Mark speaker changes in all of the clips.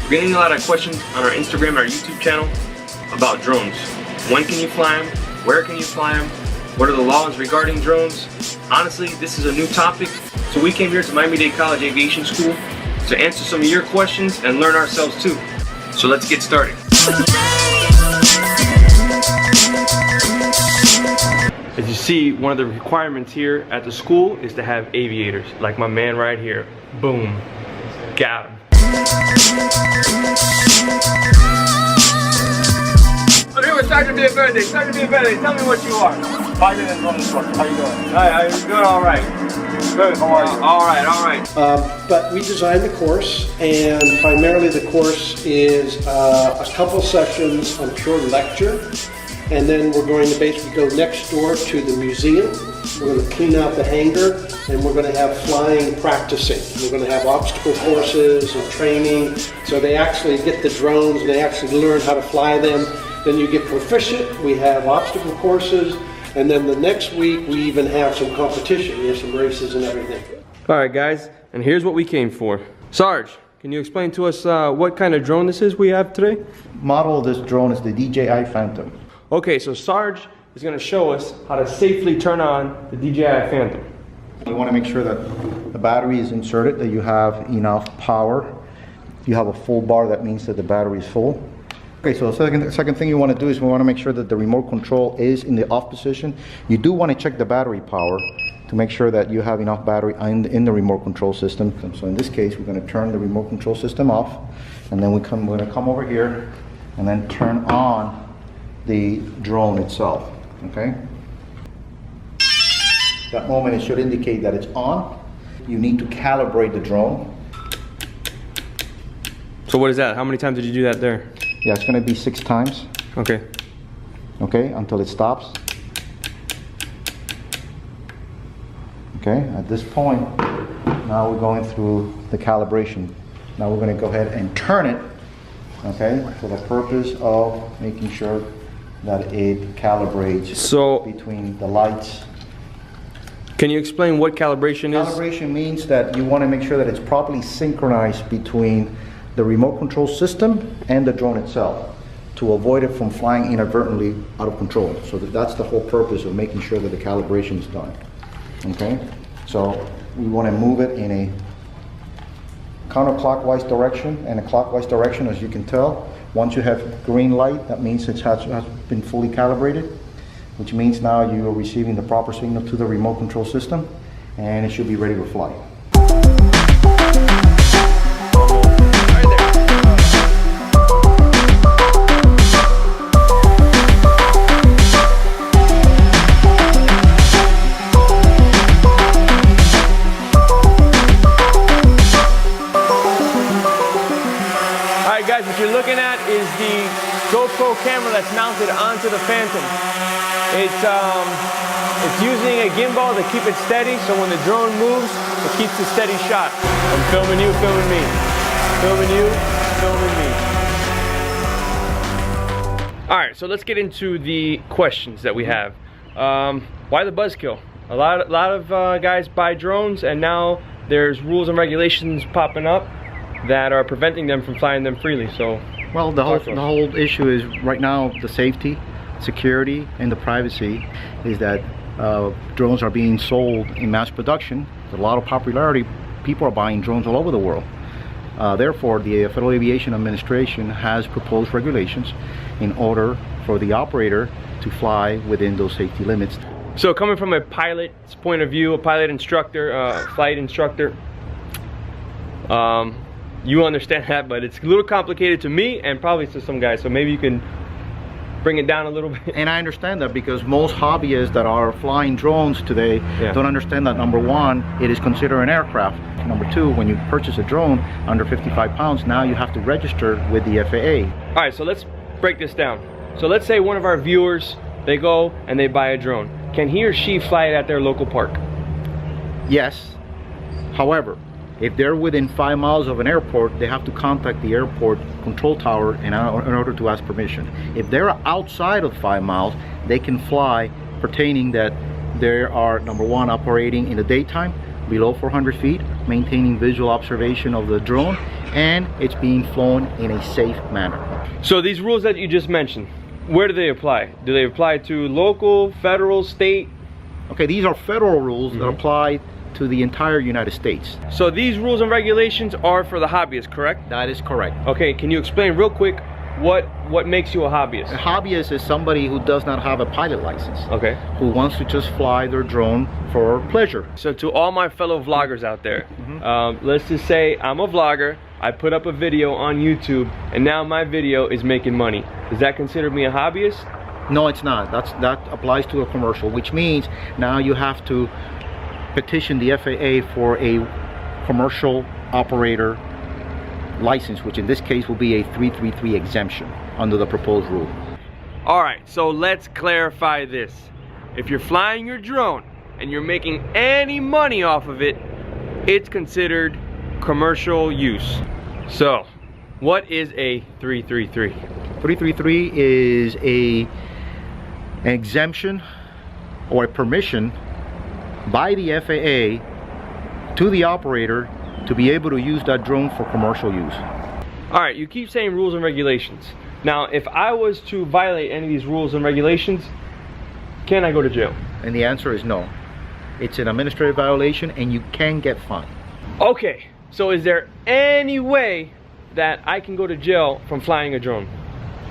Speaker 1: We're getting a lot of questions on our Instagram and our YouTube channel about drones. When can you fly them? Where can you fly them? What are the laws regarding drones? Honestly, this is a new topic, so we came here to Miami-Dade College Aviation School to answer some of your questions and learn ourselves too. So let's get started. As you see, one of the requirements here at the school is to have aviators, like my man right here. Boom. Got him. So here with Sgt.Diaz. Sgt.Diaz, tell me what you are.
Speaker 2: Pilot and drone instructor. How you doing?
Speaker 1: Hi, you doing all right?
Speaker 2: Good. How are you?
Speaker 1: All right.
Speaker 3: But we designed the course, and primarily the course is a couple sessions on pure lecture, and then we're going to basically go next door to the museum. We're going to clean out the hangar, and we're going to have flying practicing. We're going to have obstacle courses and training, so they actually get the drones and they actually learn how to fly them. Then you get proficient. We have obstacle courses, and then the next week we even have some competition. We have some races and everything.
Speaker 1: All right, guys, and here's what we came for. Sarge, can you explain to us what kind of drone this is we have today?
Speaker 2: Model of this drone is the DJI Phantom.
Speaker 1: Okay, so Sarge is going to show us how to safely turn on the DJI Phantom.
Speaker 2: You want to make sure that the battery is inserted, that you have enough power. If you have a full bar, that means that the battery is full. Okay, so the second thing you want to do is we want to make sure that the remote control is in the off position. You do want to check the battery power to make sure that you have enough battery in the remote control system. So in this case, we're going to turn the remote control system off, and then we're going to come over here and then turn on the drone itself. Okay? That moment it should indicate that it's on. You need to calibrate the drone.
Speaker 1: So what is that? How many times did you do that there?
Speaker 2: Yeah, it's going to be 6 times.
Speaker 1: Okay.
Speaker 2: Okay, until it stops. Okay, at this point, now we're going through the calibration. Now we're going to go ahead and turn it, okay, for the purpose of making sure that it calibrates between the lights.
Speaker 1: Can you explain what calibration is?
Speaker 2: Calibration means that you want to make sure that it's properly synchronized between the remote control system and the drone itself to avoid it from flying inadvertently out of control. So that's the whole purpose of making sure that the calibration is done. Okay, so we want to move it in a counterclockwise direction and a clockwise direction, as you can tell. Once you have green light, that means it has been fully calibrated, which means now you are receiving the proper signal to the remote control system, and it should be ready to fly.
Speaker 1: What you're looking at is the GoPro camera that's mounted onto the Phantom. It's using a gimbal to keep it steady, so when the drone moves, it keeps a steady shot. I'm filming you, filming me. Filming you, filming me. All right, so let's get into the questions that we have. Why the buzzkill? A lot of guys buy drones, and now there's rules and regulations popping up that are preventing them from flying them freely. So,
Speaker 2: well, the whole issue is right now the safety, security, and the privacy is that drones are being sold in mass production. There's a lot of popularity. People are buying drones all over the world. Therefore, the Federal Aviation Administration has proposed regulations in order for the operator to fly within those safety limits.
Speaker 1: So, coming from a pilot's point of view, a pilot instructor, flight instructor, you understand that, but it's a little complicated to me and probably to some guys, so maybe you can bring it down a little bit. And
Speaker 2: I understand that because most hobbyists that are flying drones today don't understand that, number one, it is considered an aircraft. Number two, when you purchase a drone under 55 pounds, now you have to register with the FAA.
Speaker 1: All right, so let's break this down. So let's say one of our viewers, they go and they buy a drone. Can he or she fly it at their local park?
Speaker 2: Yes. However, if they're within 5 miles of an airport, they have to contact the airport control tower in order to ask permission. If they're outside of 5 miles, they can fly, pertaining that they are, number one, operating in the daytime, below 400 feet, maintaining visual observation of the drone, and it's being flown in a safe manner.
Speaker 1: So these rules that you just mentioned, where do they apply? Do they apply to local, federal, state?
Speaker 2: Okay, these are federal rules that apply to the entire United States.
Speaker 1: So these rules and regulations are for the hobbyists, correct?
Speaker 2: That is correct.
Speaker 1: Okay, can you explain real quick what makes you a hobbyist?
Speaker 2: A hobbyist is somebody who does not have a pilot license.
Speaker 1: Okay.
Speaker 2: Who wants to just fly their drone for pleasure.
Speaker 1: So to all my fellow vloggers out there, let's just say I'm a vlogger, I put up a video on YouTube, and now my video is making money. Does that consider me a hobbyist?
Speaker 2: No, it's not. That applies to a commercial, which means now you have to petition the FAA for a commercial operator license, which in this case will be a 333 exemption under the proposed rule.
Speaker 1: All right, so let's clarify this. If you're flying your drone and you're making any money off of it, it's considered commercial use. So, what is a 333?
Speaker 2: 333 is an exemption or a permission by the FAA to the operator to be able to use that drone for commercial use.
Speaker 1: All right, you keep saying rules and regulations. Now, if I was to violate any of these rules and regulations, can I go to jail?
Speaker 2: And the answer is no. It's an administrative violation and you can get fined.
Speaker 1: Okay, so is there any way that I can go to jail from flying a drone?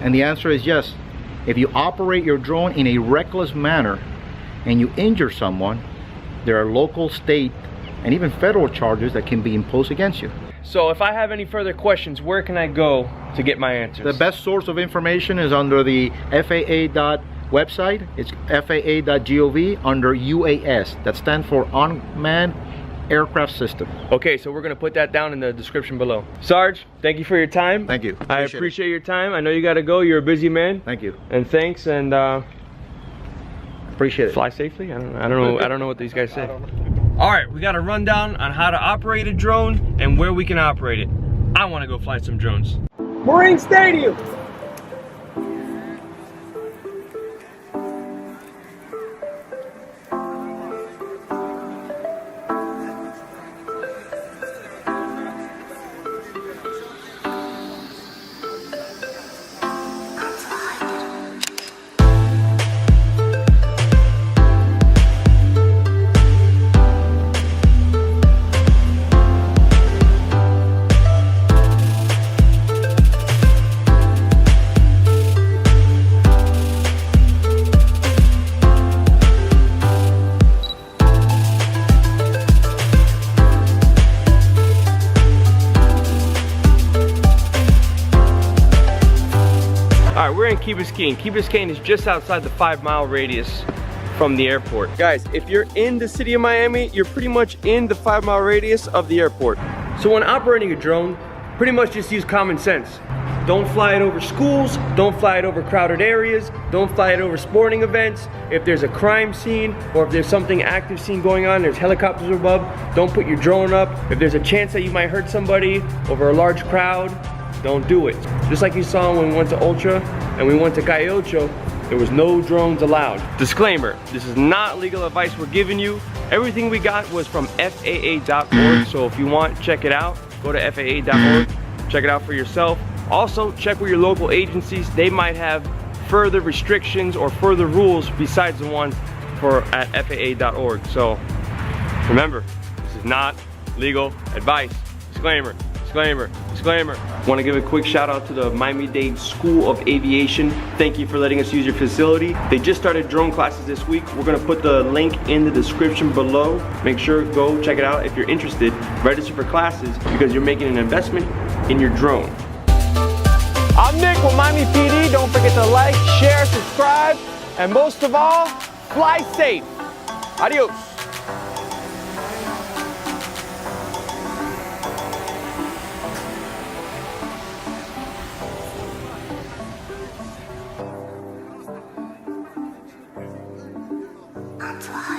Speaker 2: And the answer is yes. If you operate your drone in a reckless manner and you injure someone, there are local, state, and even federal charges that can be imposed against you.
Speaker 1: So if I have any further questions, where can I go to get my answers?
Speaker 2: The best source of information is under the FAA website. It's faa.gov under UAS. That stands for Unmanned Aircraft System.
Speaker 1: Okay, so we're gonna put that down in the description below. Sarge, thank you for your time.
Speaker 2: Thank you.
Speaker 1: I appreciate your time. I know you gotta go. You're a busy man.
Speaker 2: Thank you.
Speaker 1: And thanks. And
Speaker 2: appreciate it.
Speaker 1: Fly safely. I don't know what these guys say. All right, we got a rundown on how to operate a drone and where we can operate it. I want to go fly some drones. Marine Stadium. We're in Key Biscayne. Key Biscayne is just outside the 5-mile radius from the airport. Guys, if you're in the city of Miami, you're pretty much in the 5-mile radius of the airport. So when operating a drone, pretty much just use common sense. Don't fly it over schools, don't fly it over crowded areas, don't fly it over sporting events. If there's a crime scene or if there's something active scene going on, there's helicopters above, don't put your drone up. If there's a chance that you might hurt somebody over a large crowd, don't do it. Just like you saw when we went to Ultra and we went to Calle Ocho, there was no drones allowed. Disclaimer, this is not legal advice we're giving you. Everything we got was from FAA.org, so if you want, check it out. Go to FAA.org, check it out for yourself. Also, check with your local agencies. They might have further restrictions or further rules besides the ones at FAA.org. So, remember, this is not legal advice. Disclaimer. Disclaimer, disclaimer. Want to give a quick shout out to the Miami-Dade School of Aviation. Thank you for letting us use your facility. They just started drone classes this week. We're going to put the link in the description below. Make sure, go check it out if you're interested. Register for classes because you're making an investment in your drone. I'm Nick with Miami PD. Don't forget to like, share, subscribe, and most of all, fly safe. Adios.
Speaker 4: Fly.